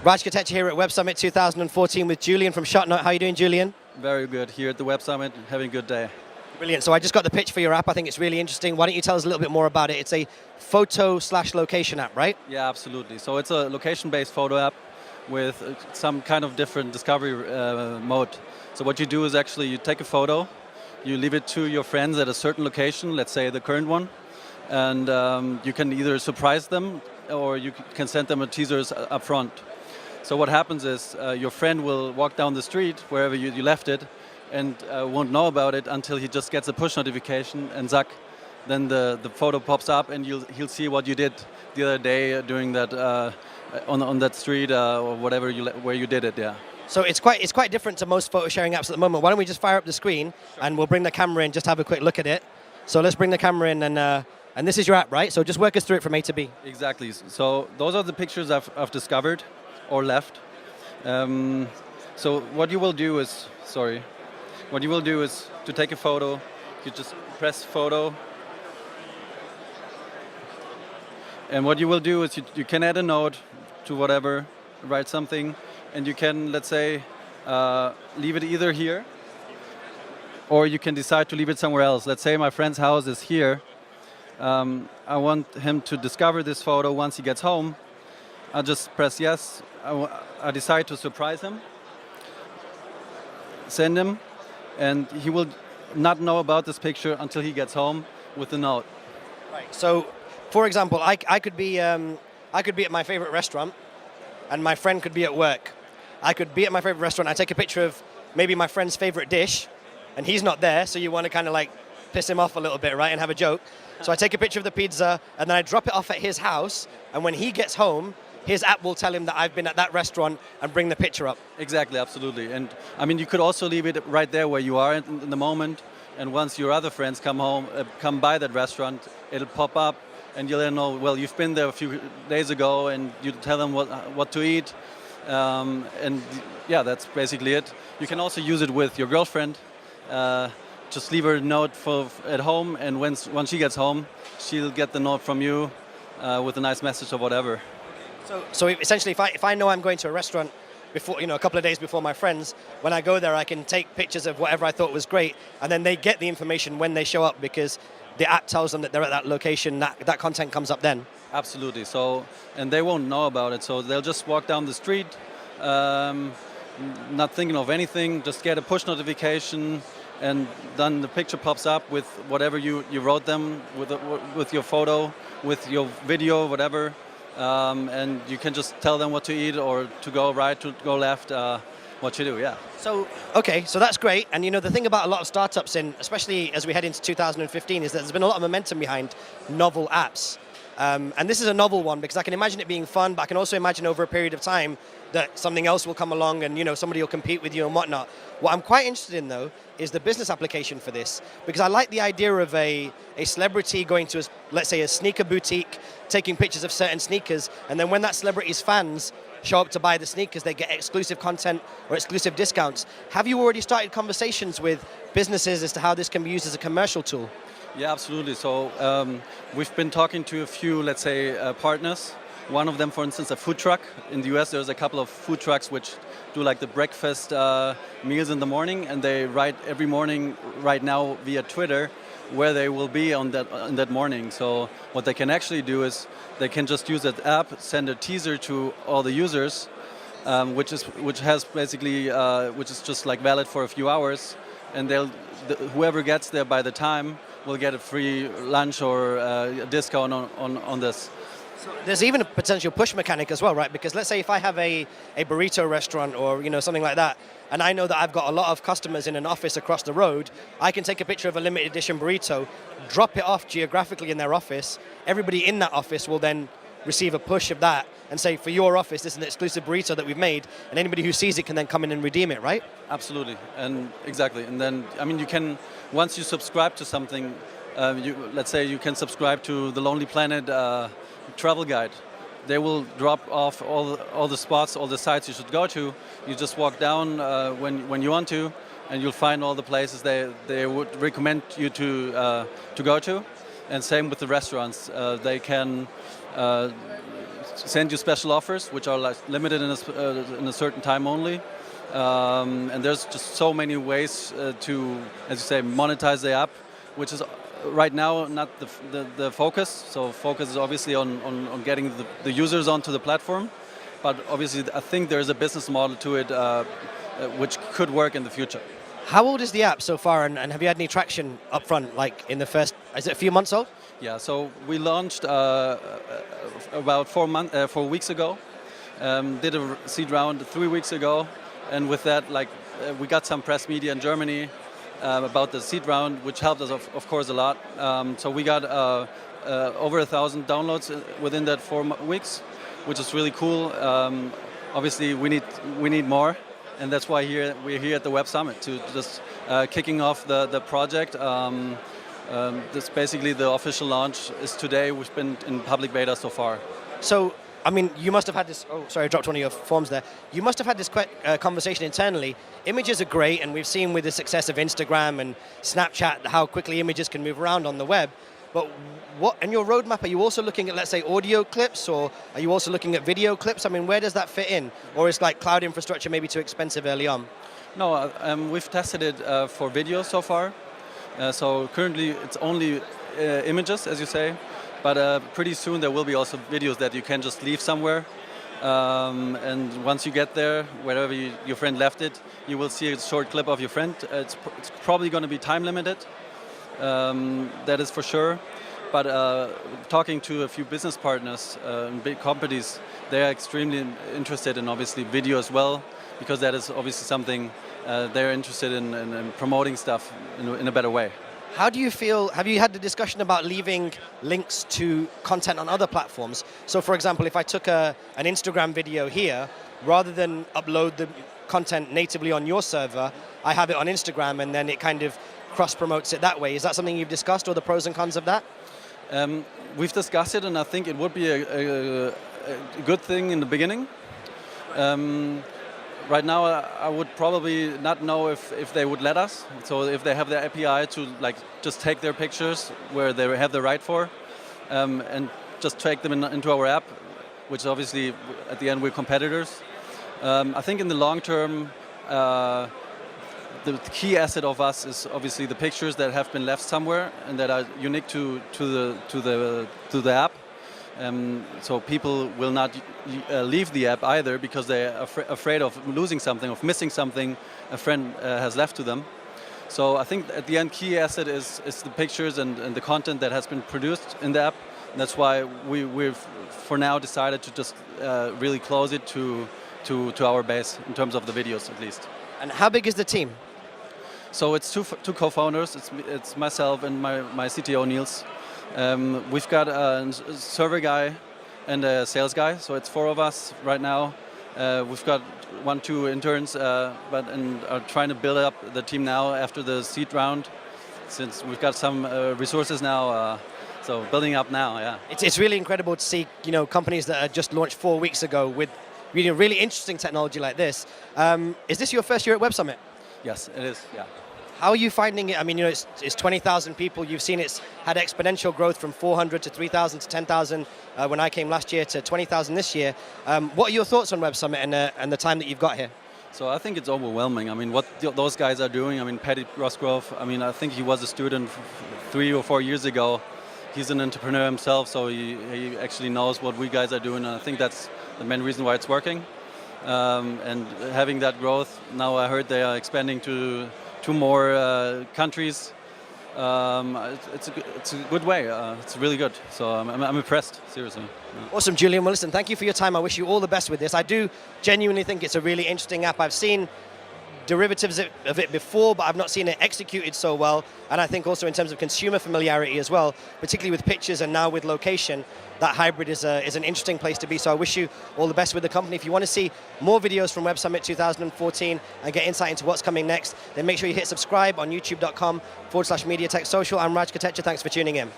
Raj Katecha here at Web Summit 2014 with Julien from Shotnote. How are you doing, Julien? Very good. Here at the Web Summit, having a good day. Brilliant. So I just got the pitch for your app. I think it's really interesting. Why don't you tell us a little bit more about it? It's a photo/location app, right? Yeah, absolutely. So it's a location-based photo app with some kind of different discovery mode. So what you do is actually you take a photo, you leave it to your friends at a certain location, let's say the current one, and you can either surprise them or you can send them a teasers up front. So what happens is your friend will walk down the street wherever you left it and won't know about it until he just gets a push notification, and zack, then the photo pops up and he'll see what you did the other day during that on that street or whatever where you did it. Yeah. So it's quite different to most photo sharing apps at the moment. Why don't we just fire up the screen and we'll bring the camera in, just have a quick look at it. So let's bring the camera in and this is your app, right? So just work us through it from A to B. Exactly. So those are the pictures I've discovered or left. So what you will do is, to take a photo, you just press photo. And what you will do is you can add a note to whatever, write something, and you can, let's say, leave it either here, or you can decide to leave it somewhere else. Let's say my friend's house is here. I want him to discover this photo once he gets home. I'll just press yes. I decide to surprise him, send him, and he will not know about this picture until he gets home with the note. Right. So, for example, I could be at my favorite restaurant, and my friend could be at work. I could be at my favorite restaurant. I take a picture of maybe my friend's favorite dish, and he's not there, so you want to kind of like piss him off a little bit, right, and have a joke. So I take a picture of the pizza, and then I drop it off at his house, and when he gets home, his app will tell him that I've been at that restaurant and bring the picture up. Exactly, absolutely. And I mean, you could also leave it right there where you are in the moment, and once your other friends come by that restaurant, it'll pop up, and you'll know, well, you've been there a few days ago, and you tell them what to eat. And yeah, that's basically it. You can also use it with your girlfriend. Just leave her a note at home, and once she gets home, she'll get the note from you with a nice message or whatever. So essentially, if I know I'm going to a restaurant before, a couple of days before my friends, when I go there, I can take pictures of whatever I thought was great, and then they get the information when they show up because the app tells them that they're at that location. That content comes up then. Absolutely. So, and they won't know about it. So they'll just walk down the street, not thinking of anything, just get a push notification, and then the picture pops up with whatever you wrote them, with your photo, with your video, whatever. And you can just tell them what to eat or to go right, to go left, what to do, yeah. So, okay, so that's great. And the thing about a lot of startups, especially as we head into 2015, is that there's been a lot of momentum behind novel apps. And this is a novel one because I can imagine it being fun, but I can also imagine over a period of time that something else will come along and somebody will compete with you and whatnot. What I'm quite interested in though is the business application for this, because I like the idea of a celebrity going to, let's say, a sneaker boutique, taking pictures of certain sneakers, and then when that celebrity's fans show up to buy the sneakers, they get exclusive content or exclusive discounts. Have you already started conversations with businesses as to how this can be used as a commercial tool? Yeah, absolutely. So we've been talking to a few, let's say, partners. One of them, for instance, a food truck. In the US, there's a couple of food trucks which do like the breakfast meals in the morning, and they write every morning right now via Twitter where they will be on that morning. So what they can actually do is they can just use that app, send a teaser to all the users, which is just like valid for a few hours, and whoever gets there by the time will get a free lunch or a discount on this. So there's even a potential push mechanic as well, right? Because let's say if I have a burrito restaurant or something like that, and I know that I've got a lot of customers in an office across the road, I can take a picture of a limited edition burrito, drop it off geographically in their office. Everybody in that office will then receive a push of that and say, for your office, this is an exclusive burrito that we've made, and anybody who sees it can then come in and redeem it, right? Absolutely, and exactly. And then, I mean, you can, once you subscribe to something, let's say you can subscribe to the Lonely Planet travel guide. They will drop off all the spots, all the sites you should go to. You just walk down when you want to, and you'll find all the places they would recommend you to go to. And same with the restaurants. They can send you special offers, which are like limited in a certain time only. And there's just so many ways to, as you say, monetize the app, which is right now not the focus. So focus is obviously on getting the users onto the platform. But obviously, I think there is a business model to it which could work in the future. How old is the app so far, and have you had any traction up front, like in the first, is it a few months old? Yeah, so we launched about 4 weeks ago, did a seed round 3 weeks ago, and with that, we got some press media in Germany about the seed round, which helped us, of course, a lot. So we got over 1,000 downloads within that 4 weeks, which is really cool. Obviously, we need more, and that's why we're here at the Web Summit to just kicking off the project. This basically the official launch is today. We've been in public beta so far. So, I mean, you must have had this. Oh, sorry, I dropped one of your forms there. You must have had this conversation internally. Images are great, and we've seen with the success of Instagram and Snapchat how quickly images can move around on the web. But what in your roadmap, are you also looking at, let's say, audio clips, or are you also looking at video clips? I mean, where does that fit in? Or is like cloud infrastructure maybe too expensive early on? No, we've tested it for video so far. So currently it's only images, as you say, but pretty soon there will be also videos that you can just leave somewhere. And once you get there, wherever your friend left it, you will see a short clip of your friend. It's probably going to be time limited. That is for sure, but talking to a few business partners and big companies, they are extremely interested in obviously video as well, because that is obviously something they're interested in promoting stuff in a better way. How do you feel, have you had the discussion about leaving links to content on other platforms? So for example, if I took an Instagram video here, rather than upload the content natively on your server, I have it on Instagram and then it kind of cross-promotes it that way. Is that something you've discussed, or the pros and cons of that? We've discussed it, and I think it would be a good thing in the beginning. Right now, I would probably not know if they would let us. So if they have their API to just take their pictures where they have the right for, and just take them into our app, which obviously at the end we're competitors. I think in the long term, the key asset of us is obviously the pictures that have been left somewhere and that are unique to the app. So people will not leave the app either because they're afraid of losing something, of missing something a friend has left to them. So I think at the end, key asset is the pictures and the content that has been produced in the app. And that's why we've for now decided to just really close it to our base in terms of the videos at least. And how big is the team? So it's two co-founders. It's myself and my CTO Niels. We've got a server guy and a sales guy. So it's 4 of us right now. We've got 1-2 interns, and are trying to build up the team now after the seed round, since we've got some resources now. So building up now, yeah. It's really incredible to see companies that are just launched 4 weeks ago with really interesting technology like this. Is this your first year at Web Summit? Yes, it is. Yeah. How are you finding it? I mean, it's 20,000 people. You've seen it's had exponential growth from 400 to 3,000 to 10,000 when I came last year to 20,000 this year. What are your thoughts on Web Summit and the time that you've got here? So I think it's overwhelming. I mean, what those guys are doing. I mean, Paddy Rosgrove. I mean, I think he was a student 3 or 4 years ago. He's an entrepreneur himself, so he actually knows what we guys are doing, and I think that's the main reason why it's working. And having that growth, now I heard they are expanding to 2 more countries. It's a good way. It's really good. So I'm impressed, seriously. Yeah. Awesome, Julien. Well, listen, thank you for your time. I wish you all the best with this. I do genuinely think it's a really interesting app. I've seen derivatives of it before, but I've not seen it executed so well. And I think also in terms of consumer familiarity as well, particularly with pictures and now with location, that hybrid is an interesting place to be. So I wish you all the best with the company. If you want to see more videos from Web Summit 2014 and get insight into what's coming next, then make sure you hit subscribe on youtube.com/MediaTechSocial. I'm Raj Katecha. Thanks for tuning in.